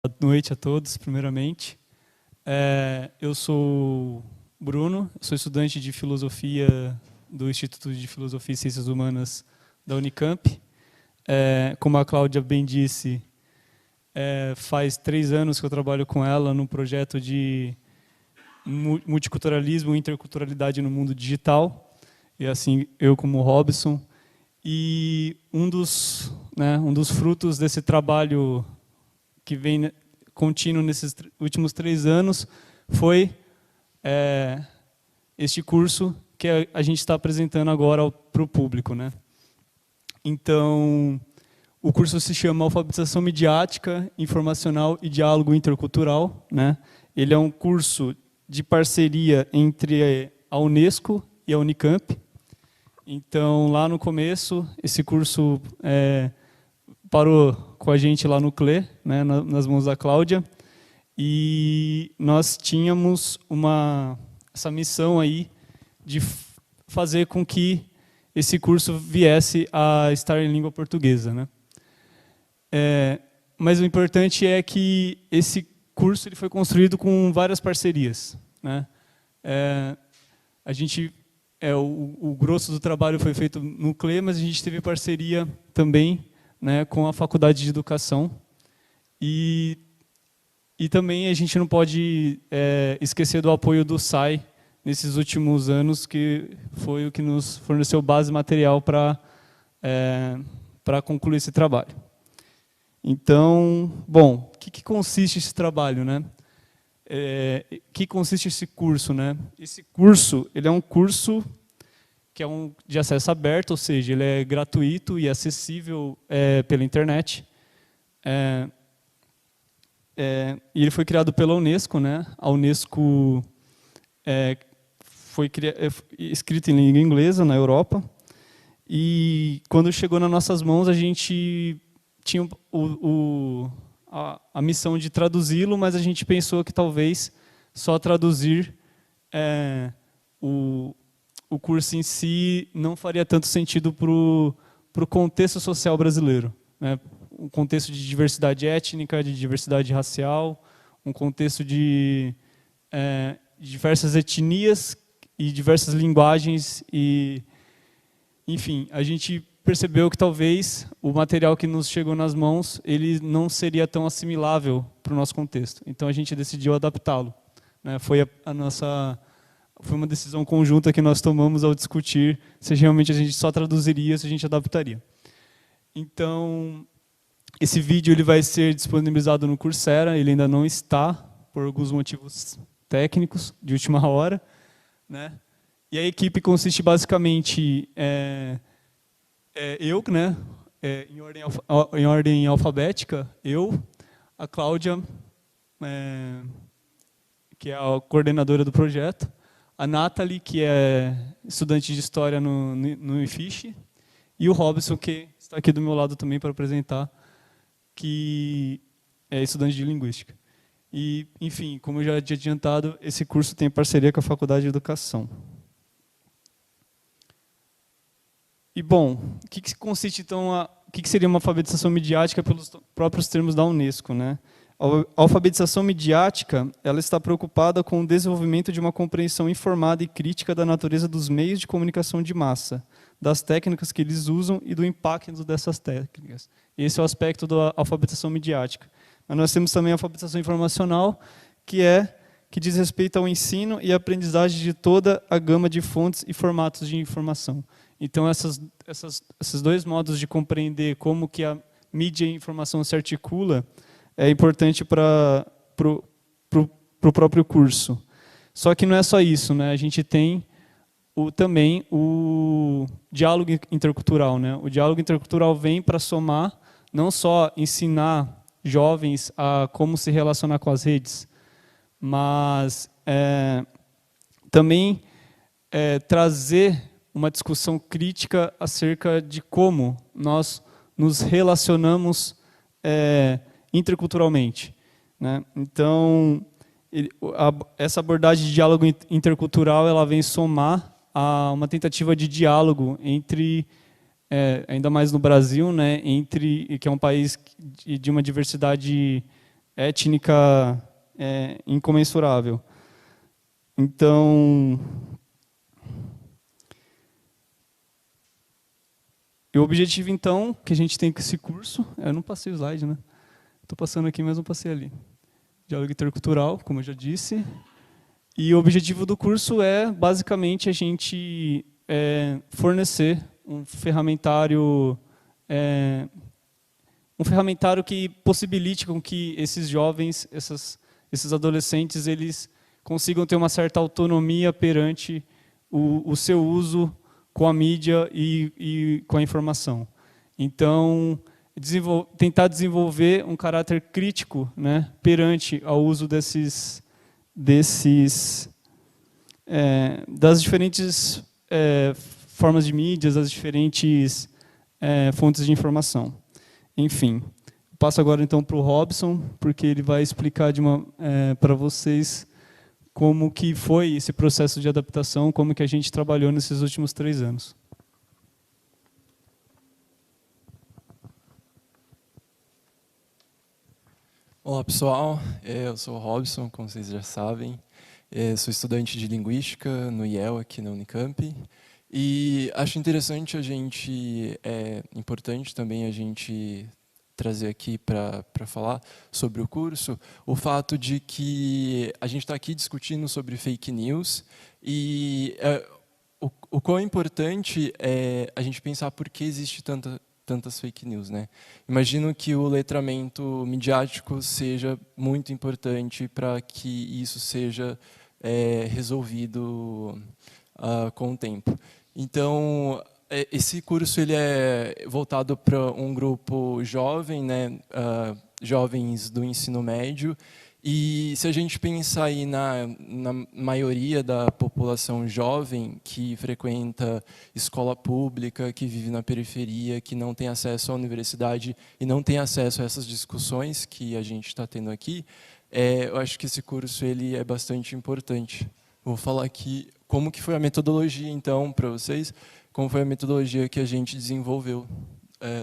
Boa noite a todos, primeiramente. Eu sou Bruno, sou estudante de Filosofia do Instituto de Filosofia e Ciências Humanas da Unicamp. Como a Cláudia bem disse, faz 3 anos que eu trabalho com ela num projeto de multiculturalismo e interculturalidade no mundo digital. E assim, eu como Robson. E um dos frutos desse trabalho que vem contínuo nesses últimos 3 anos foi este curso que a gente está apresentando agora para o público, né? Então, o curso se chama Alfabetização Midiática, Informacional e Diálogo Intercultural, né? Ele é um curso de parceria entre a Unesco e a Unicamp. Então, lá no começo, esse curso parou com a gente lá no CLE, né, nas mãos da Cláudia, e nós tínhamos essa missão aí de fazer com que esse curso viesse a estar em língua portuguesa, né? Mas o importante é que esse curso ele foi construído com várias parcerias, né? O grosso do trabalho foi feito no CLE, mas a gente teve parceria também, né, com a Faculdade de Educação. E também a gente não pode esquecer do apoio do SAI nesses últimos anos, que foi o que nos forneceu base material para concluir esse trabalho. Então, bom, o que consiste esse trabalho, né? Que consiste esse curso, né? Esse curso, ele é um curso que é de acesso aberto, ou seja, ele é gratuito e acessível pela internet. E ele foi criado pela Unesco, né? A Unesco foi escrito em língua inglesa na Europa. E quando chegou nas nossas mãos, a gente tinha a missão de traduzi-lo, mas a gente pensou que talvez só traduzir o curso em si não faria tanto sentido para o contexto social brasileiro, né? Um contexto de diversidade étnica, de diversidade racial, um contexto de diversas etnias e diversas linguagens. E, enfim, a gente percebeu que talvez o material que nos chegou nas mãos ele não seria tão assimilável para o nosso contexto. Então a gente decidiu adaptá-lo, né? Foi uma decisão conjunta que nós tomamos ao discutir se realmente a gente só traduziria, se a gente adaptaria. Então, esse vídeo ele vai ser disponibilizado no Coursera, ele ainda não está, por alguns motivos técnicos, de última hora, né? E a equipe consiste basicamente eu, né, em ordem alfabética, eu, a Cláudia, que é a coordenadora do projeto, a Nathalie, que é estudante de História no IFISH, e o Robson, que está aqui do meu lado também para apresentar, que é estudante de Linguística. E, enfim, como eu já tinha adiantado, esse curso tem parceria com a Faculdade de Educação. E, bom, o que consiste, então, o que seria uma alfabetização midiática pelos próprios termos da Unesco, né? A alfabetização midiática ela está preocupada com o desenvolvimento de uma compreensão informada e crítica da natureza dos meios de comunicação de massa, das técnicas que eles usam e do impacto dessas técnicas. Esse é o aspecto da alfabetização midiática. Mas nós temos também a alfabetização informacional, que diz respeito ao ensino e aprendizagem de toda a gama de fontes e formatos de informação. Então, esses dois modos de compreender como que a mídia e a informação se articula é importante para o próprio curso. Só que não é só isso, né? A gente tem também o diálogo intercultural, né? O diálogo intercultural vem para somar, não só ensinar jovens a como se relacionar com as redes, mas também trazer uma discussão crítica acerca de como nós nos relacionamos interculturalmente, né? Então, essa abordagem de diálogo intercultural ela vem somar a uma tentativa de diálogo entre, ainda mais no Brasil, né, que é um país de uma diversidade étnica incomensurável. Então, o objetivo, então, que a gente tem com esse curso, eu não passei o slide, né? Estou passando aqui, mas não passei ali. Diálogo intercultural, como eu já disse. E o objetivo do curso é, basicamente, a gente fornecer um ferramentário que possibilite com que esses jovens, esses adolescentes, eles consigam ter uma certa autonomia perante o seu uso com a mídia e com a informação. Então, tentar desenvolver um caráter crítico, né, perante ao uso das diferentes formas de mídias, das diferentes fontes de informação. Enfim, passo agora então para o Robson, porque ele vai explicar para vocês como que foi esse processo de adaptação, como que a gente trabalhou nesses últimos 3 anos. Olá pessoal, eu sou o Robson, como vocês já sabem, sou estudante de Linguística no IEL aqui na Unicamp e acho interessante importante também a gente trazer aqui para falar sobre o curso, o fato de que a gente está aqui discutindo sobre fake news e o quão importante é a gente pensar por que existe tantas fake news, né? Imagino que o letramento midiático seja muito importante para que isso seja resolvido com o tempo. Então, esse curso ele é voltado para um grupo jovem, né? Jovens do ensino médio. E se a gente pensar aí na maioria da população jovem que frequenta escola pública, que vive na periferia, que não tem acesso à universidade e não tem acesso a essas discussões que a gente está tendo aqui, eu acho que esse curso ele é bastante importante. Vou falar aqui como que foi a metodologia, então, para vocês, como foi a metodologia que a gente desenvolveu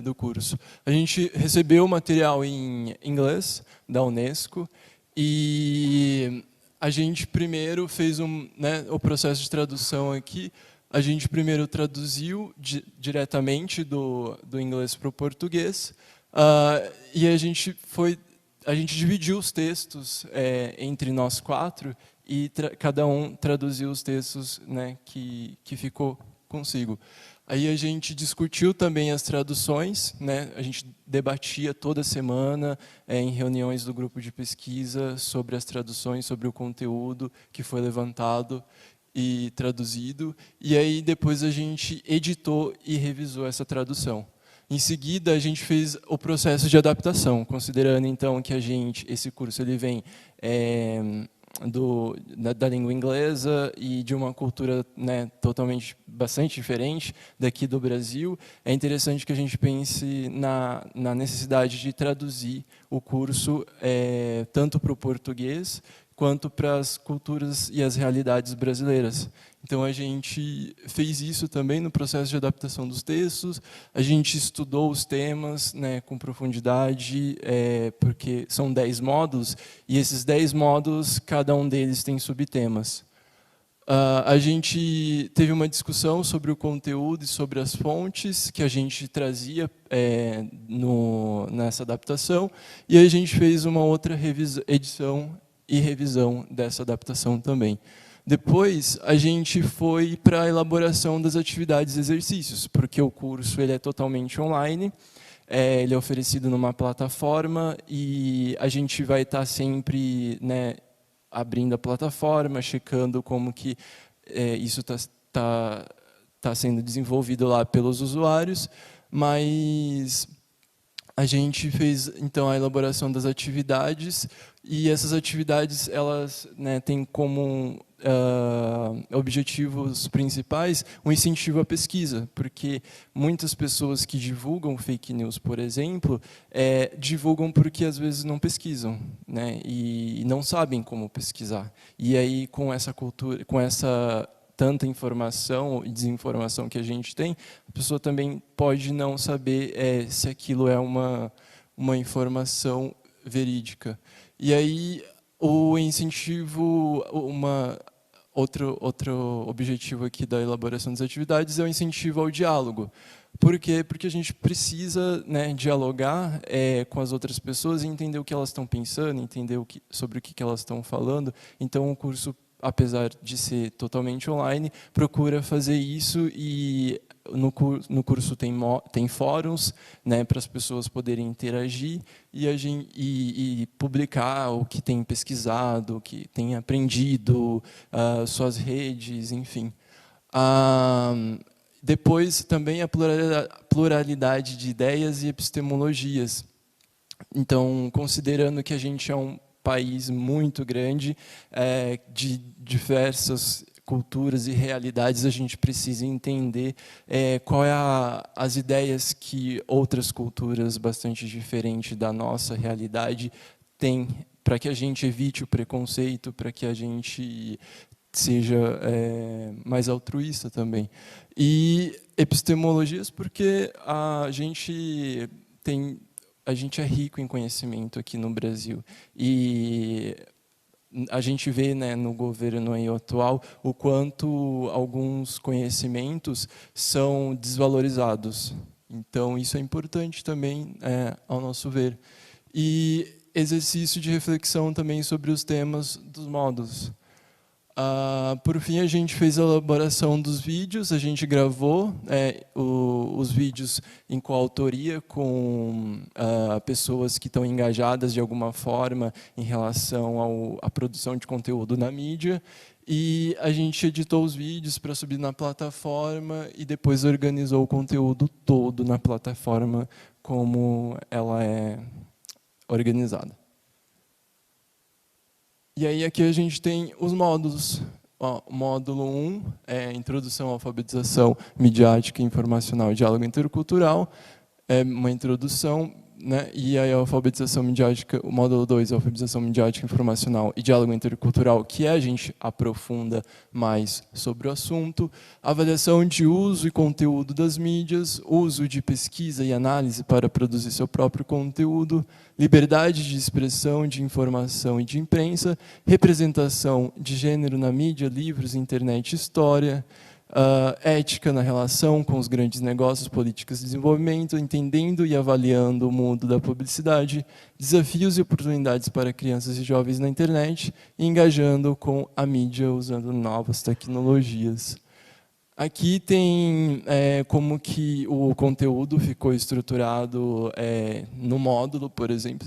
do curso. A gente recebeu o material em inglês da Unesco, e a gente primeiro fez o processo de tradução aqui. A gente primeiro traduziu diretamente do inglês para o português, e a gente dividiu os textos entre nós 4 e cada um traduziu os textos, né, que ficou consigo. Aí a gente discutiu também as traduções, né? A gente debatia toda semana em reuniões do grupo de pesquisa sobre as traduções, sobre o conteúdo que foi levantado e traduzido. E aí depois a gente editou e revisou essa tradução. Em seguida, a gente fez o processo de adaptação, considerando então que esse curso ele vem da língua inglesa e de uma cultura, né, bastante diferente daqui do Brasil. É interessante que a gente pense na necessidade de traduzir o curso tanto para o português quanto para as culturas e as realidades brasileiras. Então, a gente fez isso também no processo de adaptação dos textos, a gente estudou os temas, né, com profundidade, porque são 10 módulos, e esses 10 módulos, cada um deles tem subtemas. A gente teve uma discussão sobre o conteúdo e sobre as fontes que a gente trazia nessa adaptação, e a gente fez uma outra edição e revisão dessa adaptação também. Depois, a gente foi para a elaboração das atividades e exercícios, porque o curso ele é totalmente online, ele é oferecido numa plataforma e a gente vai estar sempre, né, abrindo a plataforma, checando como que isso tá sendo desenvolvido lá pelos usuários, mas a gente fez então a elaboração das atividades e essas atividades elas, né, têm como objetivos principais o incentivo à pesquisa, porque muitas pessoas que divulgam fake news, por exemplo, divulgam porque às vezes não pesquisam, né, e não sabem como pesquisar. E aí com essa cultura, com essa tanta informação e desinformação que a gente tem, a pessoa também pode não saber se aquilo é uma informação verídica. E aí o incentivo, outro objetivo aqui da elaboração das atividades é o incentivo ao diálogo. Por quê? Porque a gente precisa, né, dialogar com as outras pessoas e entender o que elas estão pensando, entender sobre o que elas estão falando. Então, o curso, apesar de ser totalmente online, procura fazer isso e no curso tem fóruns, né, para as pessoas poderem interagir e publicar o que tem pesquisado, o que tem aprendido, suas redes, enfim. Depois, também a pluralidade de ideias e epistemologias. Então, considerando que a gente é um país muito grande, de diversas culturas e realidades, a gente precisa entender qual é as ideias que outras culturas bastante diferentes da nossa realidade têm, para que a gente evite o preconceito, para que a gente seja mais altruísta também. E epistemologias, porque a gente é rico em conhecimento aqui no Brasil. E a gente vê, né, no governo aí atual o quanto alguns conhecimentos são desvalorizados. Então, isso é importante também, ao nosso ver. E exercício de reflexão também sobre os temas dos módulos. Por fim, a gente fez a elaboração dos vídeos, a gente gravou os vídeos em coautoria com pessoas que estão engajadas de alguma forma em relação à produção de conteúdo na mídia, e a gente editou os vídeos para subir na plataforma e depois organizou o conteúdo todo na plataforma como ela é organizada. E aí aqui a gente tem os módulos. Módulo 1 é Introdução à Alfabetização Midiática, Informacional e Diálogo Intercultural. É uma introdução, né? E aí a alfabetização midiática, o módulo 2 é Alfabetização Midiática, Informacional e Diálogo Intercultural, que a gente aprofunda mais sobre o assunto. Avaliação de uso e conteúdo das mídias, uso de pesquisa e análise para produzir seu próprio conteúdo, liberdade de expressão, de informação e de imprensa, representação de gênero na mídia, livros, internet e história, ética na relação com os grandes negócios, políticas de desenvolvimento, entendendo e avaliando o mundo da publicidade, desafios e oportunidades para crianças e jovens na internet, e engajando com a mídia usando novas tecnologias. Aqui tem como que o conteúdo ficou estruturado no módulo, por exemplo.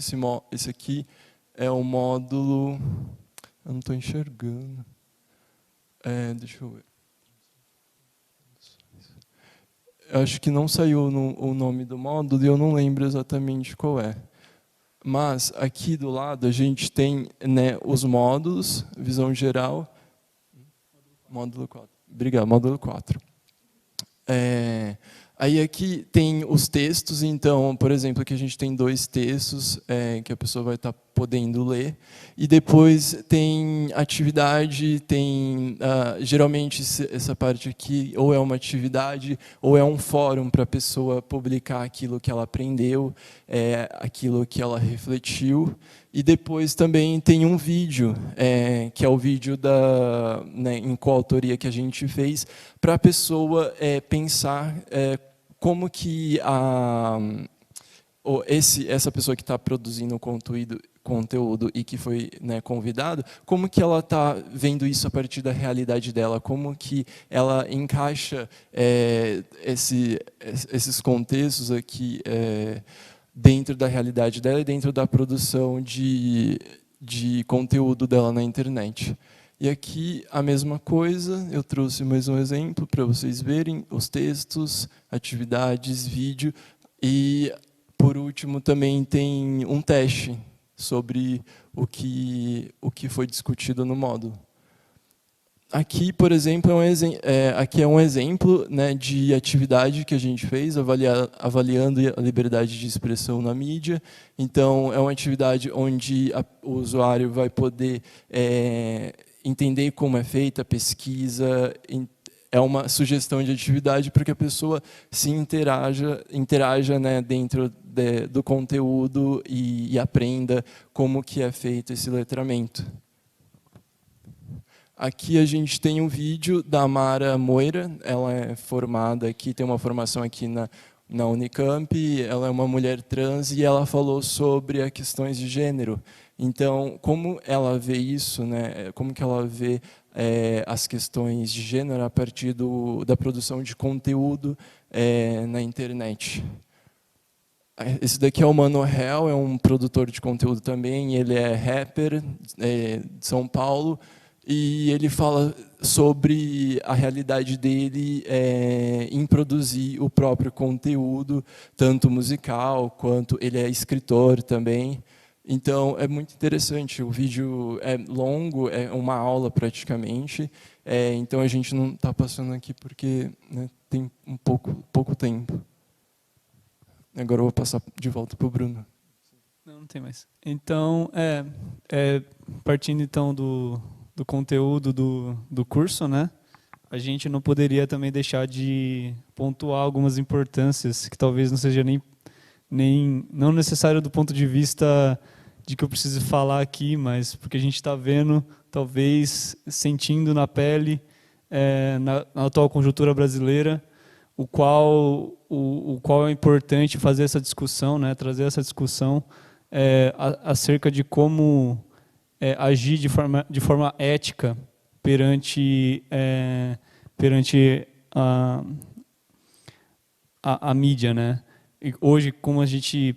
Esse aqui é o módulo... Eu não estou enxergando. Deixa eu ver. Eu acho que não saiu o nome do módulo e eu não lembro exatamente qual é. Mas aqui do lado a gente tem, né, os módulos, visão geral. Módulo 4. Obrigado, módulo 4. Aí aqui tem os textos, então, por exemplo, aqui a gente tem 2 textos que a pessoa vai estar podendo ler, e depois tem atividade, tem geralmente essa parte aqui ou é uma atividade ou é um fórum para a pessoa publicar aquilo que ela aprendeu, aquilo que ela refletiu, e depois também tem um vídeo, que é o vídeo né, em coautoria que a gente fez, para a pessoa pensar como que essa pessoa que está produzindo o conteúdo e que foi, né, convidado, como que ela está vendo isso a partir da realidade dela, como que ela encaixa esses contextos aqui dentro da realidade dela e dentro da produção de conteúdo dela na internet. E aqui a mesma coisa, eu trouxe mais um exemplo para vocês verem os textos, atividades, vídeo, e por último também tem um teste sobre o que foi discutido no módulo. Aqui, por exemplo, aqui é um exemplo, né, de atividade que a gente fez, avaliando a liberdade de expressão na mídia. Então, é uma atividade onde o usuário vai poder entender como é feita a pesquisa, é uma sugestão de atividade para que a pessoa se interaja, né, dentro do conteúdo e aprenda como que é feito esse letramento. Aqui a gente tem um vídeo da Mara Moira, ela é formada aqui, tem uma formação aqui na Unicamp, ela é uma mulher trans e ela falou sobre as questões de gênero. Então, como ela vê isso, né, como que ela vê as questões de gênero a partir da produção de conteúdo na internet. Esse daqui é o Mano Hell, é um produtor de conteúdo também, ele é rapper de São Paulo, e ele fala sobre a realidade dele em produzir o próprio conteúdo, tanto musical, quanto ele é escritor também. Então, é muito interessante. O vídeo é longo, é uma aula praticamente. Então, a gente não está passando aqui porque, né, tem pouco tempo. Agora eu vou passar de volta para o Bruno. Não tem mais. Então, partindo então do conteúdo do curso, né? A gente não poderia também deixar de pontuar algumas importâncias que talvez não seja não necessário do ponto de vista de que eu preciso falar aqui, mas porque a gente está vendo, talvez sentindo na pele, na atual conjuntura brasileira, o qual é importante fazer essa discussão, né? Trazer essa discussão acerca de como agir de forma ética perante a mídia, né? E hoje, como a gente,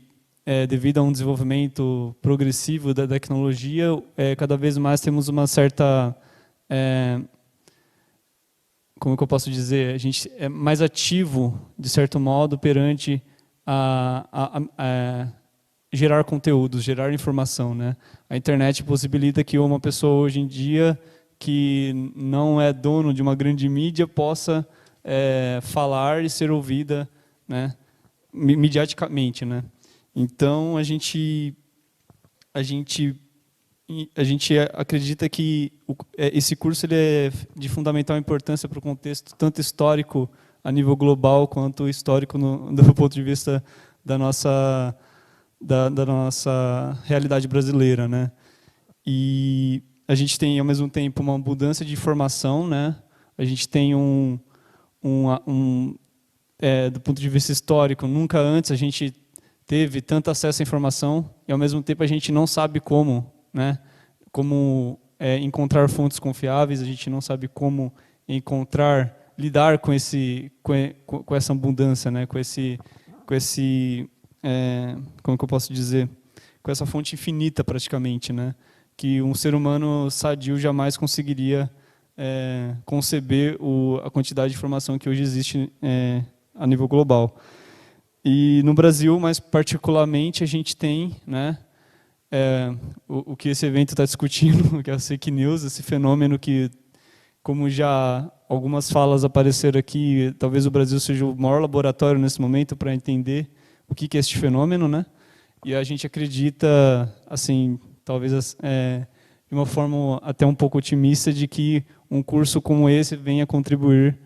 devido a um desenvolvimento progressivo da tecnologia, cada vez mais temos uma certa, como que eu posso dizer, a gente é mais ativo, de certo modo, perante gerar conteúdos, gerar informação, né? A internet possibilita que uma pessoa hoje em dia que não é dono de uma grande mídia possa falar e ser ouvida, né, mediaticamente, né? Então a gente acredita que esse curso ele é de fundamental importância para o contexto tanto histórico a nível global quanto histórico do ponto de vista da nossa realidade brasileira, né? E a gente tem, ao mesmo tempo, uma abundância de informação, né? A gente tem do ponto de vista histórico, nunca antes a gente teve tanto acesso à informação e, ao mesmo tempo, a gente não sabe como, né? Como encontrar fontes confiáveis, a gente não sabe como lidar com essa abundância, né? Com esse como que eu posso dizer, com essa fonte infinita praticamente, né? Que um ser humano sadio jamais conseguiria conceber a quantidade de informação que hoje existe a nível global. E no Brasil, mais particularmente, a gente tem, né, o que esse evento está discutindo, que é a fake news, esse fenômeno que, como já algumas falas apareceram aqui, talvez o Brasil seja o maior laboratório nesse momento para entender o que é este fenômeno, né? E a gente acredita, assim, talvez de uma forma até um pouco otimista, de que um curso como esse venha contribuir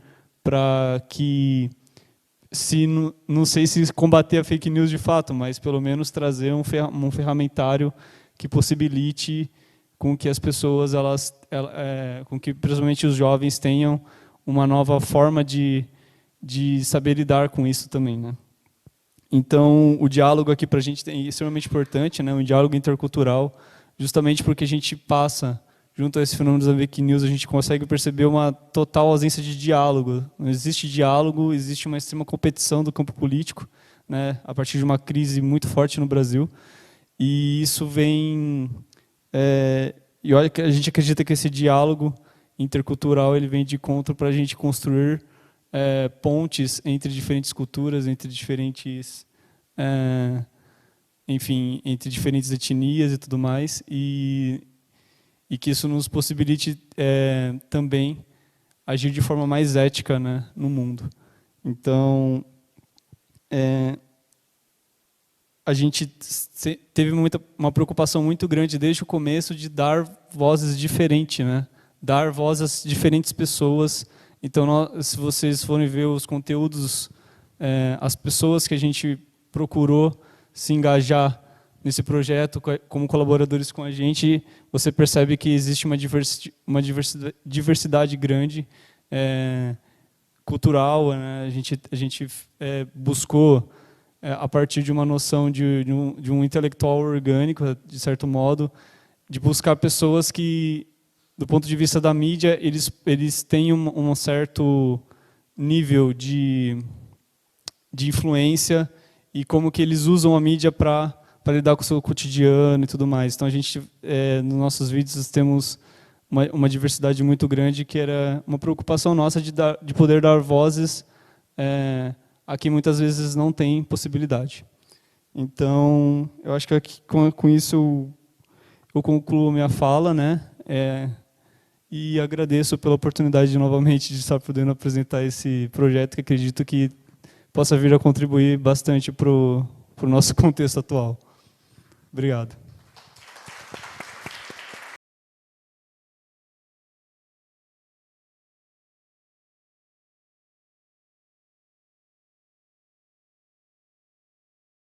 para que, não sei se combater a fake news de fato, mas pelo menos trazer um ferramentário que possibilite com que as pessoas, com que principalmente os jovens tenham uma nova forma de saber lidar com isso também, né? Então, o diálogo aqui para a gente é extremamente importante, né? Um diálogo intercultural, justamente porque a gente passa, junto a esse fenômeno da fake news, a gente consegue perceber uma total ausência de diálogo. Não existe diálogo, existe uma extrema competição do campo político, né? A partir de uma crise muito forte no Brasil. E isso vem... e olha que a gente acredita que esse diálogo intercultural ele vem de encontro para a gente construir pontes entre diferentes culturas, entre diferentes, enfim, entre diferentes etnias e tudo mais, e que isso nos possibilite também agir de forma mais ética, né, no mundo. Então, a gente teve uma preocupação muito grande desde o começo de dar vozes diferentes, né, dar voz às diferentes pessoas Então, se vocês forem ver os conteúdos, as pessoas que a gente procurou se engajar nesse projeto como colaboradores com a gente, você percebe que existe uma diversidade grande, cultural, né? A gente buscou, a partir de uma noção de um intelectual orgânico, de certo modo, de buscar pessoas que, do ponto de vista da mídia, eles têm um certo nível de influência e como que eles usam a mídia para lidar com o seu cotidiano e tudo mais. Então, a gente, nos nossos vídeos, temos uma diversidade muito grande, que era uma preocupação nossa de poder dar vozes a quem muitas vezes não tem possibilidade. Então, eu acho que com isso eu concluo minha fala, né? E agradeço pela oportunidade novamente de estar podendo apresentar esse projeto, que acredito que possa vir a contribuir bastante para o nosso contexto atual. Obrigado.